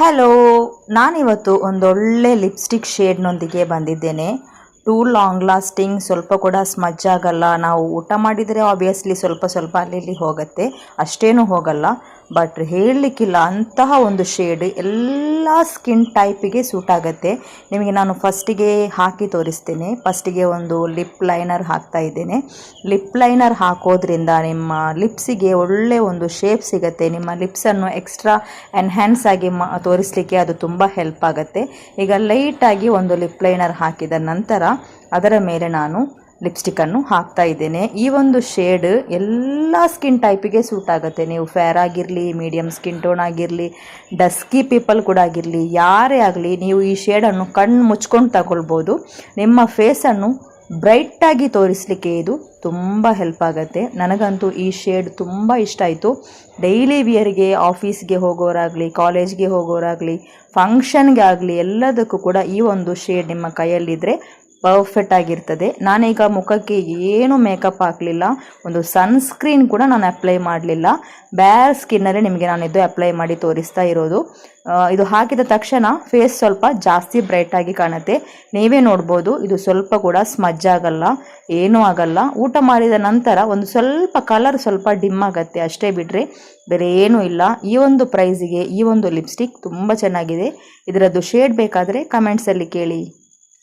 Hello, ನಾನಿವತ್ತು ಒಂದೊಳ್ಳೆ lipstick ಶೇಡ್ನೊಂದಿಗೆ ಬಂದಿದ್ದೇನೆ. ಟೂ ಲಾಂಗ್ ಲಾಸ್ಟಿಂಗ್, ಸ್ವಲ್ಪ ಕೂಡ ಸ್ಮಜ್ ಆಗಲ್ಲ. ನಾವು ಊಟ ಮಾಡಿದರೆ ಆಬ್ವಿಯಸ್ಲಿ ಸ್ವಲ್ಪ ಸ್ವಲ್ಪ ಅಲ್ಲಿ ಹೋಗುತ್ತೆ, ಅಷ್ಟೇನೂ ಹೋಗಲ್ಲ. ಬಟ್ ಹೇಳಲಿಕ್ಕಿಲ್ಲ, ಅಂತಹ ಒಂದು ಶೇಡ್ ಎಲ್ಲ ಸ್ಕಿನ್ ಟೈಪಿಗೆ ಸೂಟ್ ಆಗುತ್ತೆ. ನಿಮಗೆ ನಾನು ಫಸ್ಟಿಗೆ ಹಾಕಿ ತೋರಿಸ್ತೇನೆ. ಫಸ್ಟಿಗೆ ಒಂದು ಲಿಪ್ ಲೈನರ್ ಹಾಕ್ತಾ ಇದ್ದೇನೆ. ಲಿಪ್ ಲೈನರ್ ಹಾಕೋದ್ರಿಂದ ನಿಮ್ಮ ಲಿಪ್ಸಿಗೆ ಒಳ್ಳೆ ಒಂದು ಶೇಪ್ ಸಿಗುತ್ತೆ. ನಿಮ್ಮ ಲಿಪ್ಸನ್ನು ಎಕ್ಸ್ಟ್ರಾ ಎನ್ಹ್ಯಾನ್ಸ್ ಆಗಿ ತೋರಿಸಲಿಕ್ಕೆ ಅದು ತುಂಬ ಹೆಲ್ಪ್ ಆಗುತ್ತೆ. ಈಗ ಲೈಟಾಗಿ ಒಂದು ಲಿಪ್ ಲೈನರ್ ಹಾಕಿದ ನಂತರ ಅದರ ಮೇಲೆ ನಾನು ಲಿಪ್ಸ್ಟಿಕ್ಕನ್ನು ಹಾಕ್ತಾ ಇದ್ದೇನೆ. ಈ ಒಂದು ಶೇಡ್ ಎಲ್ಲ ಸ್ಕಿನ್ ಟೈಪಿಗೆ ಸೂಟ್ ಆಗುತ್ತೆ. ನೀವು ಫೇರ್ ಆಗಿರಲಿ, ಮೀಡಿಯಮ್ ಸ್ಕಿನ್ ಟೋನ್ ಆಗಿರಲಿ, ಡಸ್ಕಿ ಪೀಪಲ್ ಕೂಡ ಆಗಿರಲಿ, ಯಾರೇ ಆಗಲಿ ನೀವು ಈ ಶೇಡನ್ನು ಕಣ್ಣು ಮುಚ್ಕೊಂಡು ತಗೊಳ್ಬೋದು. ನಿಮ್ಮ ಫೇಸನ್ನು ಬ್ರೈಟಾಗಿ ತೋರಿಸಲಿಕ್ಕೆ ಇದು ತುಂಬ ಹೆಲ್ಪ್ ಆಗುತ್ತೆ. ನನಗಂತೂ ಈ ಶೇಡ್ ತುಂಬ ಇಷ್ಟ ಆಯಿತು. ಡೈಲಿ ವಿಯರ್ಗೆ, ಆಫೀಸ್ಗೆ ಹೋಗೋರಾಗಲಿ, ಕಾಲೇಜ್ಗೆ ಹೋಗೋರಾಗಲಿ, ಫಂಕ್ಷನ್ಗೆ ಆಗಲಿ, ಎಲ್ಲದಕ್ಕೂ ಕೂಡ ಈ ಒಂದು ಶೇಡ್ ನಿಮ್ಮ ಕೈಯಲ್ಲಿದ್ದರೆ ಪರ್ಫೆಕ್ಟ್ ಆಗಿರ್ತದೆ. ನಾನೀಗ ಮುಖಕ್ಕೆ ಏನು ಮೇಕಪ್ ಹಾಕಲಿಲ್ಲ, ಒಂದು ಸನ್ಸ್ಕ್ರೀನ್ ಕೂಡ ನಾನು ಅಪ್ಲೈ ಮಾಡಲಿಲ್ಲ. ಬ್ಯಾರ್ ಸ್ಕಿನ್ನಲ್ಲೇ ನಿಮಗೆ ನಾನು ಇದು ಅಪ್ಲೈ ಮಾಡಿ ತೋರಿಸ್ತಾ ಇರೋದು. ಇದು ಹಾಕಿದ ತಕ್ಷಣ ಫೇಸ್ ಸ್ವಲ್ಪ ಜಾಸ್ತಿ ಬ್ರೈಟಾಗಿ ಕಾಣುತ್ತೆ. ನೀವೇ ನೋಡ್ಬೋದು, ಇದು ಸ್ವಲ್ಪ ಕೂಡ ಸ್ಮಜ್ ಆಗಲ್ಲ, ಏನೂ ಆಗಲ್ಲ. ಊಟ ಮಾಡಿದ ನಂತರ ಒಂದು ಸ್ವಲ್ಪ ಕಲರ್ ಸ್ವಲ್ಪ ಡಿಮ್ ಆಗುತ್ತೆ ಅಷ್ಟೇ, ಬಿಟ್ಟರೆ ಬೇರೆ ಏನೂ ಇಲ್ಲ. ಈ ಒಂದು ಪ್ರೈಸಿಗೆ ಈ ಒಂದು ಲಿಪ್ಸ್ಟಿಕ್ ತುಂಬ ಚೆನ್ನಾಗಿದೆ. ಇದರದ್ದು ಶೇಡ್ ಬೇಕಾದರೆ ಕಮೆಂಟ್ಸಲ್ಲಿ ಕೇಳಿ.